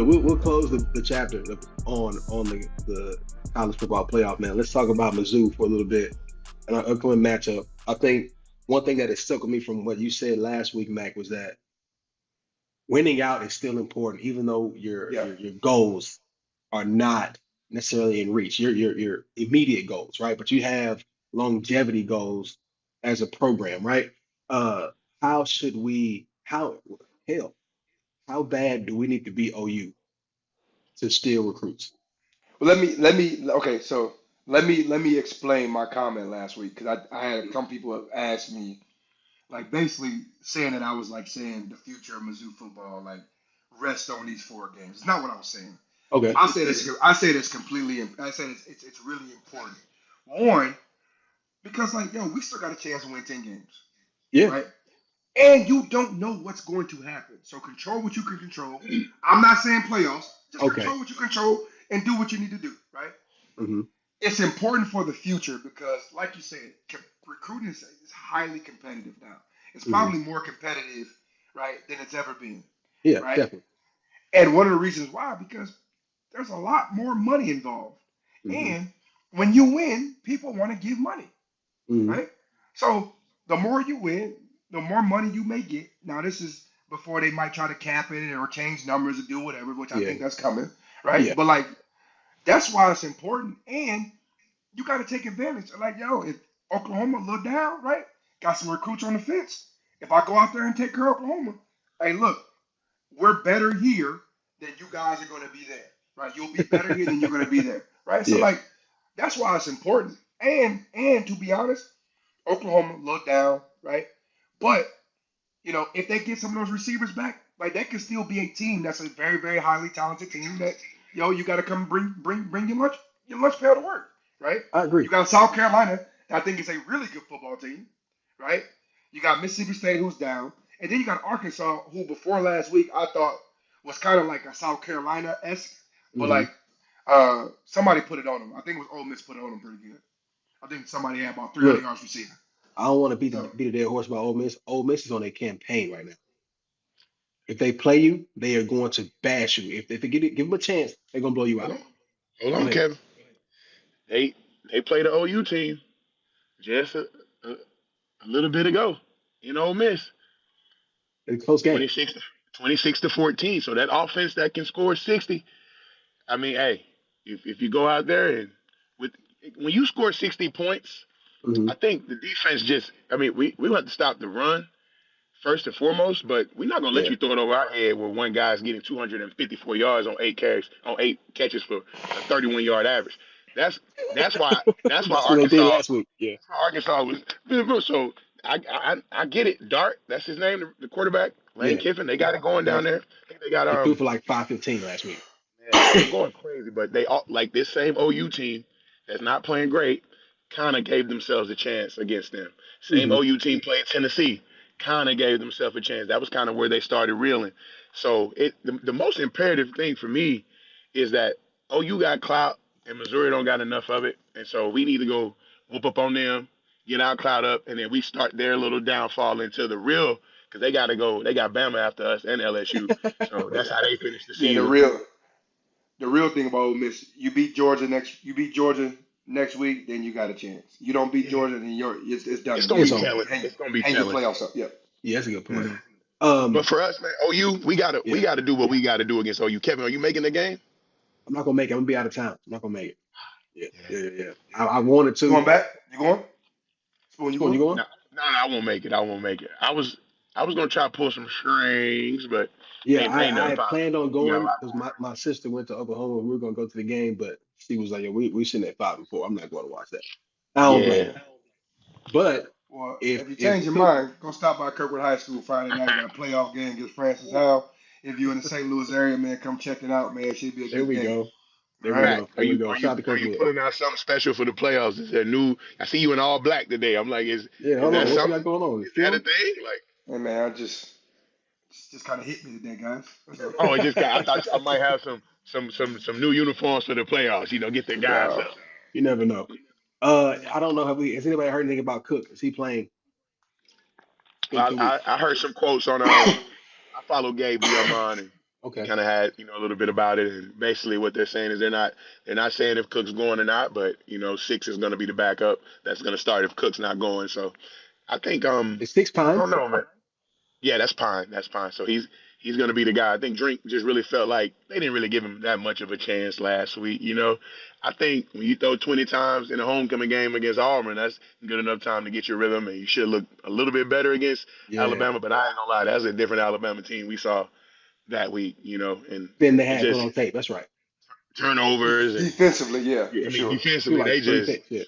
look, we'll close the chapter on the college football playoff, man. Let's talk about Mizzou for a little bit and our upcoming matchup. I think one thing that has stuck with me from what you said last week, Mac, was that winning out is still important, even though Yeah. your goals are not necessarily in reach. Your immediate goals, right? But you have longevity goals as a program, right? Uh, how should we? How hell? How bad do we need to be OU to steal recruits? Well, let me okay, so let me explain my comment last week because I had a couple people have asked me like basically saying that I was like saying the future of Mizzou football like rest on these 4 games. It's not what I was saying. Okay. I said it's completely I said it's really important. One, because like yo, we still got a chance to win 10 games, Yeah. right? And you don't know what's going to happen. So control what you can control. I'm not saying playoffs. Just Okay. control what you control and do what you need to do, right? Hmm. It's important for the future because, like you said, recruiting is highly competitive now. It's Hmm. probably more competitive, right, than it's ever been, Yeah, right? definitely. And one of the reasons why, because there's a lot more money involved. Hmm. And when you win, people want to give money, Hmm. right? So the more you win, the more money you may get. Now, this is before they might try to cap it or change numbers or do whatever, which I Yeah. think that's coming, right? Yeah. But like, that's why it's important. And you got to take advantage. Like, yo, if Oklahoma look down, right? Got some recruits on the fence. If I go out there and take care of Oklahoma, hey, look, we're better here than you guys are going to be there, right? You'll be better here than you're going to be there, right? So Yeah. like, that's why it's important. And to be honest, Oklahoma look down, right? But if they get some of those receivers back, like that could still be a team that's a very, very highly talented team that you got to come bring your lunch pail to work, right? I You agree. got South Carolina, that I think is a really good football team, right? You got Mississippi State who's down, and then you got Arkansas who before last week I thought was kind of like a South Carolina esque, but Hmm. like somebody put it on them. I think it was Ole Miss put it on them pretty good. I think somebody had about 300 Look, yards receiving. I don't want to So beat a dead horse about Ole Miss. Ole Miss is on a campaign right now. If they play you, they are going to bash you. If they give them a chance, they're gonna blow you Hold out. on, hold Go on, ahead. Kevin. They they played the OU team just a little bit ago in Ole Miss, It's a close game. 26 26 to 14. So that offense that can score 60. I mean, hey, if you go out there and with when you score 60 points, Hmm. I think the defense just. I mean, we have to stop the run first and foremost, but we're not gonna let Yeah. you throw it over our head where one guy's getting 254 yards on 8 carries on 8 catches for a 31-yard average. That's that's why That's what they did Arkansas last week. Yeah. Arkansas was so I get it. Dart, that's his name, the quarterback, Lane Yeah. Kiffin. They got it going yeah, down there. I think they got He threw for like 515 last week. man, they're going crazy, but they all like this same OU team that's not playing great, kind of gave themselves a chance against them. Same Hmm. OU team played Tennessee, kind of gave themselves a chance. That was kind of where they started reeling. So the most imperative thing for me is that OU got clout and Missouri don't got enough of it, and so we need to go whoop up on them, get our clout up, and then we start their little downfall into the real. Because they got to go, they got Bama after us and LSU, so that's how they finish the yeah. The season. real the real thing about Ole Miss, you beat Georgia next week, then you got a chance. You don't beat Yeah. Georgia, then it's It's done. gonna You be It's you over. telling. hang It's gonna be hang your telling. playoffs up. Yeah. Yeah, that's a good point. Yeah. But Um, for us, man, OU, we yeah, gotta do what we gotta do against OU. Kevin, are you making the game? I'm not gonna make it. I'm gonna be out of town. I'm not gonna make it. Yeah, Yeah. yeah, yeah, yeah. I wanted You to. going back? You going? Spoon, you Spoon, you going? going? No, no, I won't make it. I won't make it. I was gonna try to pull some strings, but Yeah, ain't I nothing had popping. planned on We got a going lot because going my sister went to Oklahoma. We were gonna go to the game, but she was like, "Yeah, we sitting at 5-4. I'm not going to watch that." I on. don't blame Yeah. her. But Well, if you if change your Cook, mind, go stop by Kirkwood High School Friday night. Got a playoff game against Francis Howell. If you're in the St. Louis area, man, come check it out, man. It should be a there good we game. go, All there we right. Mac, go, there we go. Shout out to are you Kirkwood. putting out something special for the playoffs? Is there new? I see you in all black today. I'm like, Yeah, is hold that on. What you something? got going on? Is that a Film? thing? Like, Hey, man, I just kind of hit me today, guys. So, oh, it just got. I thought I might have some new uniforms for the playoffs. Get the guys no. up. You never know. I don't know. Has anybody heard anything about Cook? Is he playing? It's been I, 2 weeks. I I heard some quotes on I follow Gabe Diamond, and Okay. kind of had a little bit about it, and basically what they're saying is they're not saying if Cook's going or not, but Six is going to be the backup that's going to start if Cook's not going. So I think It's Six I Pine. don't know, man. Yeah, that's Pine. That's Pine. So he's gonna be the guy. I think Drink just really felt like they didn't really give him that much of a chance last week. I think when you throw 20 times in a homecoming game against Auburn, that's good enough time to get your rhythm, and you should look a little bit better against Yeah. Alabama. But I ain't gonna lie, that's a different Alabama team we saw that week. And Then they it had put just on tape. That's right. turnovers and Defensively, yeah, yeah, for I mean sure. Threw defensively like they three just picks. Yeah.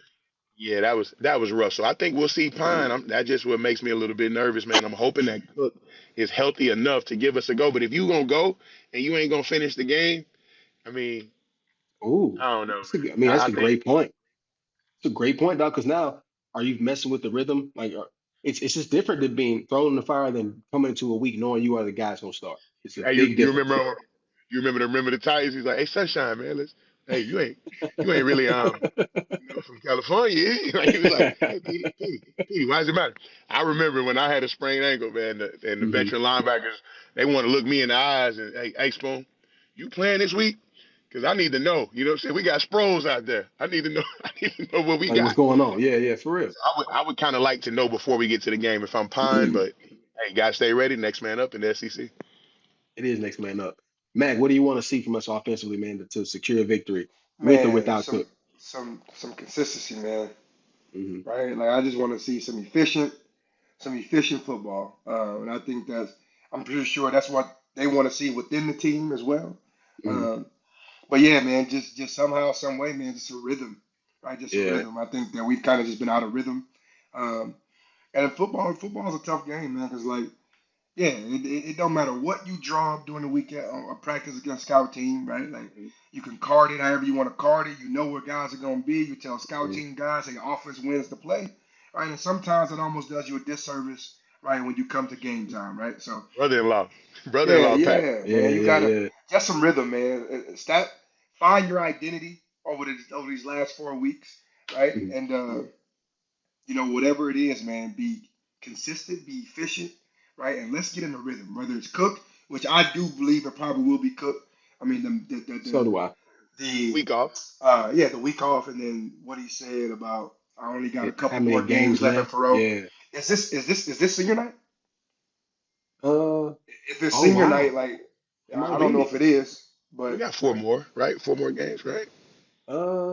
yeah, that was rough. So I think we'll see Pine. That just what makes me a little bit nervous, man. I'm hoping that Cook is healthy enough to give us a go. But if you gonna go and you ain't gonna finish the game, I mean, Ooh. I don't know, I mean, man. that's I a think great point. It's a great point, Doc. Because now, are you messing with the rhythm? Like, it's just different than being thrown in the fire than coming into a week knowing you are the guys gonna start. It's a hey, big you difference. remember the Titans. He's like, hey, Sunshine, man, hey, you ain't really from California. Like he was like, hey, Petey, why does it matter? I remember when I had a sprained ankle, man, and the Hmm. veteran linebackers they want to look me in the eyes and hey, Spoon, you playing this week? Because I need to know. You know what I'm saying? We got Sproles out there. I need to know. I need to know what we Like, what's got. going on? Yeah, yeah, for real. So I would kind of like to know before we get to the game if I'm Pine, but hey, gotta stay ready. Next man up in the SEC. It is next man up. Mac, what do you want to see from us offensively, man, to secure a victory with or Man, without some Cook? some consistency, man. Hmm. Right? Like I just want to see some efficient football, and I think I'm pretty sure that's what they want to see within the team as well. Hmm. Um, but yeah, man, just somehow, some way, man, just a rhythm, right? Just a Yeah. rhythm. I think that we've kind of just been out of rhythm. Um, and football is a tough game, man, because like yeah, it don't matter what you draw up during the weekend or practice against scout team, right? Like Hmm. you can card it however you want to card it. You know where guys are going to be. You tell scout Hmm. team guys, hey, offense wins the play, right? And sometimes it almost does you a disservice, right, when you come to game time, right? So Brother-in-law, yeah, brother-in-law Pat. yeah, Yeah, man, you yeah, gotta yeah. just some rhythm, man. Stop, find your identity over these last 4 weeks, right? Hmm. And whatever it is, man, be consistent, be efficient, right? And let's get in the rhythm. Whether it's Cook, which I do believe it probably will be Cook. I mean, So do I. the Week off. yeah, the week off, and then what he said about I only got a How couple many more games games left in left? Faroe. Yeah. Is this senior night? Uh. If it's Oh senior night, wow. like It I might don't know be. if it is, We but got four more, right? Four more games, right?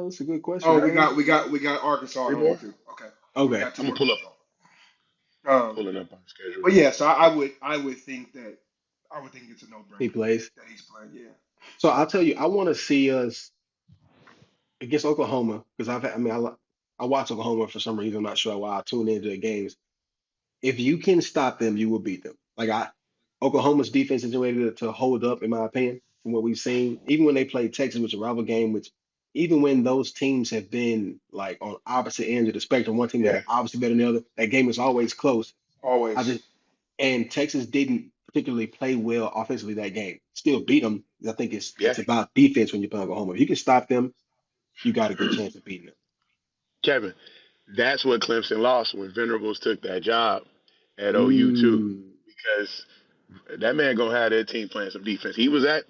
That's a good question, oh, we man. got we got we got Arkansas Three on there more. too. Okay, so we Okay. got two I'm gonna more pull up, games on. pulling up on the schedule. But yeah, so I would think that I would think it's a no He brainer plays. that he's playing. Yeah. So I'll tell you, I want to see us against Oklahoma because I mean, I watch Oklahoma for some reason. I'm not sure why I tune into the games. If you can stop them, you will beat them. Oklahoma's defense isn't ready to hold up, in my opinion, from what we've seen. Even when they played Texas, which is a rival game, which even when those teams have been like on opposite ends of the spectrum, one team that Yeah, obviously better than the other, that game is always close. I Always. just and Texas didn't particularly play well offensively that game. Still beat them. I think yeah. it's about defense when you play Oklahoma. If you can stop them, you got a good chance of beating them. Kevin, that's what Clemson lost when Venerables took that job at OU too, Mm, because that man gonna have their team playing some defense. He was at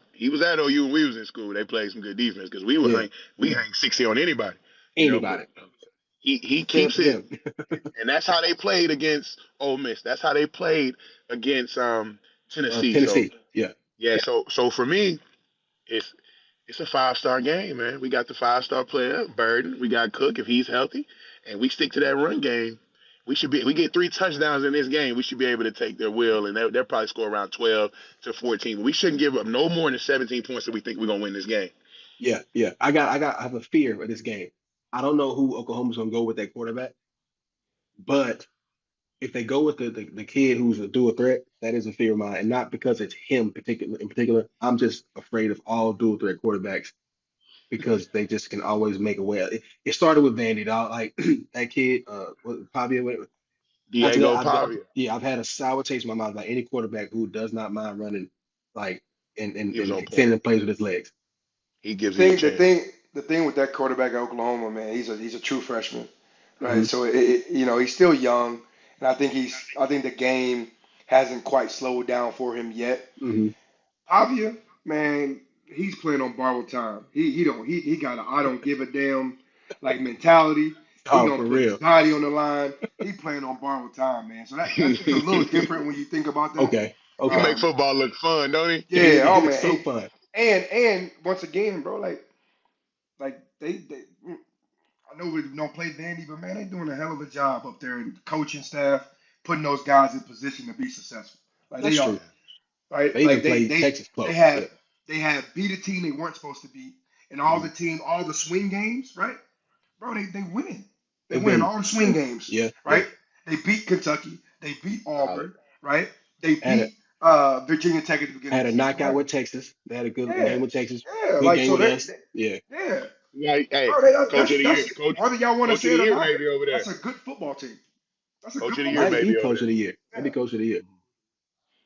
OU when we was in school. They played some good defense because yeah, we hang 60 on anybody, But anybody he except keeps for it, them. and that's how they played against Ole Miss. That's how they played against Tennessee. So Tennessee, yeah, yeah, so for me, it's it's a 5-star game, man. We got the 5-star player, Burden. We got Cook if he's healthy, and we stick to that run game. We should be. If we get 3 touchdowns in this game, we should be able to take their will, and they'll probably score around 12 to 14. But we shouldn't give up no more than 17 points that we think we're gonna win this game. yeah, yeah. I have a fear of this game. I don't know who Oklahoma's gonna go with that quarterback, but if they go with the kid who's a dual threat, that is a fear of mine, and not because it's him particular in particular. I'm just afraid of all dual threat quarterbacks because they just can always make a way. It started with Vandy, dog. Like that kid, Pavia. After that, Diego Pavia, I've had a sour taste in my mouth about any quarterback who does not mind running, like and and, he was and on point. extending plays with his legs. He The gives you a thing, the chance. thing, the thing with that quarterback at Oklahoma, man, he's a true freshman, right? Hmm. So he's still young, and I think the game hasn't quite slowed down for him yet. Hmm. Pavia, man, he's playing on borrowed time. He got a I don't give a damn like mentality. He Oh, gonna for put his real. body on the line. He playing on borrowed time, man. So that's it's a little He different when you think about that. Okay. Okay. make Um, football look fun, don't he? yeah, oh It is man, so fun. and once again, bro, like they I know we don't play Vandy, but man, they doing a hell of a job up there and coaching staff putting those guys in position to be successful. Like That's they are, true. Yeah. right? They even Like played Texas they close. have Yeah. they have beat a team they weren't supposed to beat, and Mhm. all the swing games, right? Bro, they winning. They They've winning been, all the swing games, yeah, yeah. right? They beat Kentucky, they beat Solid. Auburn, right? They Had a beat Virginia Tech at the beginning had of a the season, knockout right? with Texas. They had a good Yeah, game with Texas. yeah. Good Like game so, with us. Yeah. yeah, Like, hey, bro. coach of the year, That's coach, whether y'all want to coach of say the it or year, not. maybe over there. That's a good football team. That's a Coach good of the year, football Might team. maybe be over coach of there. the year. Maybe Yeah. coach of the year.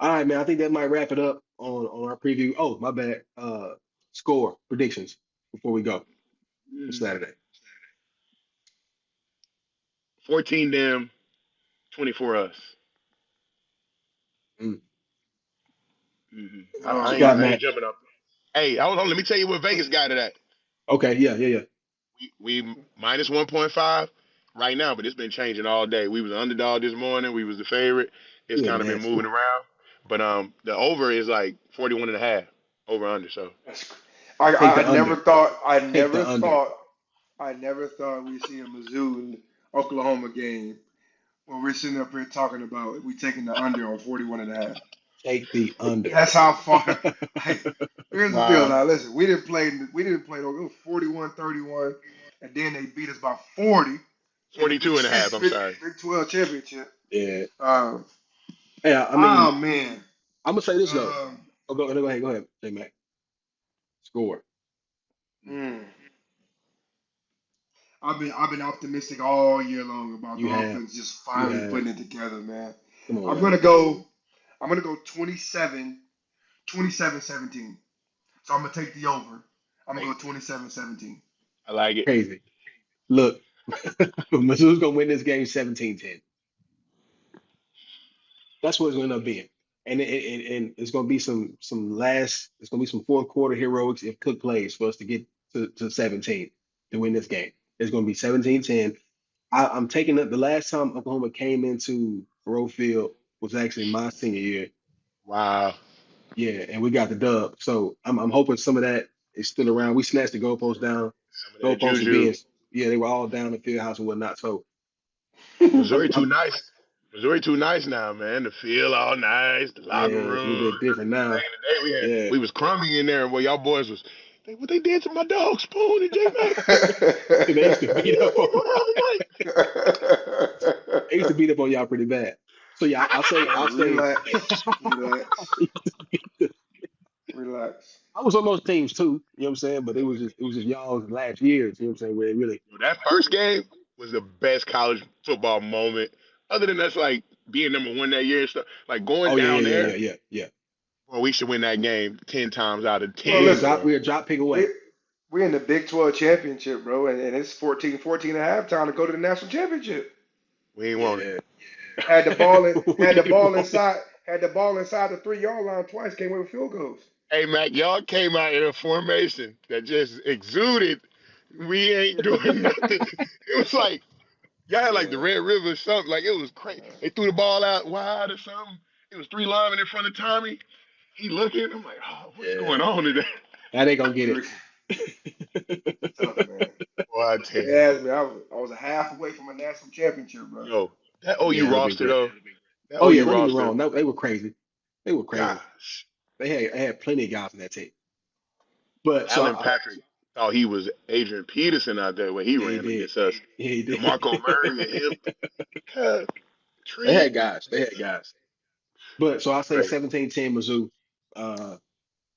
All right, man. I think that might wrap it up on our preview. Oh, my bad. Score predictions before we go for Mm. Saturday. 14 them, 24 us. Mm. What you got, I ain't Matt? jumping up. Hey, hold on. Let me tell you what Vegas got it at. Okay. Yeah. Yeah. Yeah. We minus 1.5 right now, but it's been changing all day. We was the underdog this morning. We was the favorite. It's You a kind of been mess. moving around. But the over is like 41 and a half. Over under. So That's, Take I the under. Take the under. I never thought we'd see a Mizzou and Oklahoma game where we're sitting up here talking about we taking the under on 41 and a half. Take the under. That's how far. Like, here's the deal wow. now. Listen, we didn't play. It was 41-31, and then they beat us by 40 in the 42 and a half. I'm sorry. Big 12 championship. Yeah. Um, Yeah. I oh mean, man. I'm gonna say this though. Um, Oh, go ahead. Go ahead. J Mac. Score. mm. I've been optimistic all year long about the You have. offense just You finally have. putting it together, man. Come on I'm now. gonna go I'm gonna go 27-17. So I'm gonna take the over. I'm gonna Hey, go 27-17. I like it. Crazy. Look, Mizzou's gonna win this game 17-10. That's what it's gonna end up being. And it's gonna be it's gonna be some fourth quarter heroics if Cook plays for us to get to 17 to win this game. It's gonna be 17-10. I'm taking it the last time Oklahoma came into Faurot Field was actually my senior year. Wow. Yeah, and we got the dub. So I'm hoping some of that is still around. We snatched the goalposts down. Some of that Goalposts were juju. being, yeah, they were all down the field house and whatnot. So Missouri too I'm nice. Missouri too nice now, man. The field all nice, the yeah, locker it's a little room. bit different Back now. in the day, Yeah. we was crummy in there. Where y'all boys was, what they did to my dog Spoon and J Mac. They used to beat up on What happened they used to beat up on y'all pretty bad. So yeah, I'll say Relax, relax, relax. I was on those teams too, you know what I'm saying? But it was just y'all's last years, you know what I'm saying, where it really That first game was the best college football moment. Other than that's like being number one that year and stuff. Like going oh yeah, down yeah, yeah, yeah, there, yeah, yeah. well, we should win that game 10 times out of Well, We are 10, listen, drop bro. we are drop pick we away. we're in the Big 12 championship, bro, and it's 14-14 at halftime to go to the national championship. We ain't want it. Yeah. We Had the didn't ball want it. inside, the 3 yard line twice. Came away with field goals. Hey, Mac, y'all came out in a formation that just exuded. We ain't doing nothing. It was like y'all had like the Yeah. Red River or something. Like it was crazy. They threw the ball out wide or something. It was three linemen in front of Tommy. He looking. I'm like, oh, what's Yeah. going on today? Now they gonna get We were it. tough, man. Boy, I tell They you, asked me. I was a half away from a national championship, bro. yo, that OU Yeah, it'd have been roster great. though. That Oh yeah, OU don't get me roster, wrong. No, they were crazy. They were crazy. gosh, They had plenty of guys in that team. But so Alan Patrick thought he was Adrian Peterson out there when he yeah, he ran did. against us. Yeah, he DeMarco Murray and did. him. God, They Trent. had guys. They had guys. But so I say Crazy. 17-10 Mizzou.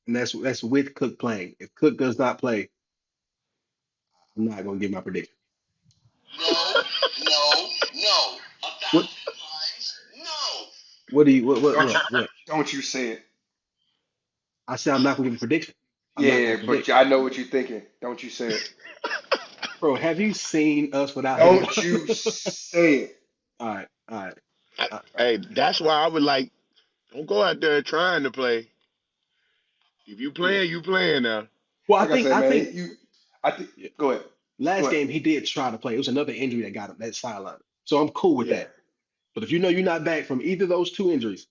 And that's with Cook playing. If Cook does not play, I'm not gonna give my prediction. No, no, no. A What thousand times no. what do you Don't you what? don't you say it? I said I'm not gonna give a prediction. I'm not Yeah, gonna but predict. I know what you're thinking. Don't you say it? Bro, have you seen us without him? Don't you say it? All right, all right. Uh, Hey, that's why I would like don't go out there trying to play. If you Yeah. playing, you playing now. Well, Like I said, I man, think I think. yeah, Go ahead. Go last ahead. game he did try to play. It was another injury that got him that sideline. So I'm cool with Yeah. that. But if you know you're not back from either of those two injuries,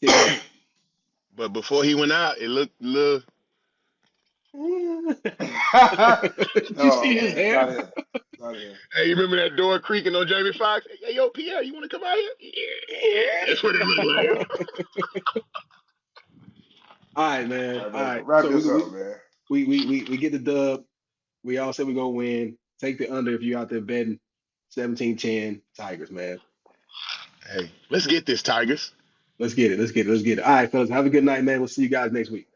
sit down. But before he went out, it looked a little. Did you No, see his man, hair? not him. Not him. Hey, you remember that door creaking on Jamie Foxx? Hey, yo, Pierre, you want to come out here? Yeah, that's what it looked like. All right, All man. right, All man. right. Wrap So this up, man. we get the dub. We all said we're gonna win. Take the under if you're out there betting 17-10 Tigers, man. Hey, let's get this, Tigers. Let's get it. Let's get it. Let's get it. All right, fellas. Have a good night, man. We'll see you guys next week.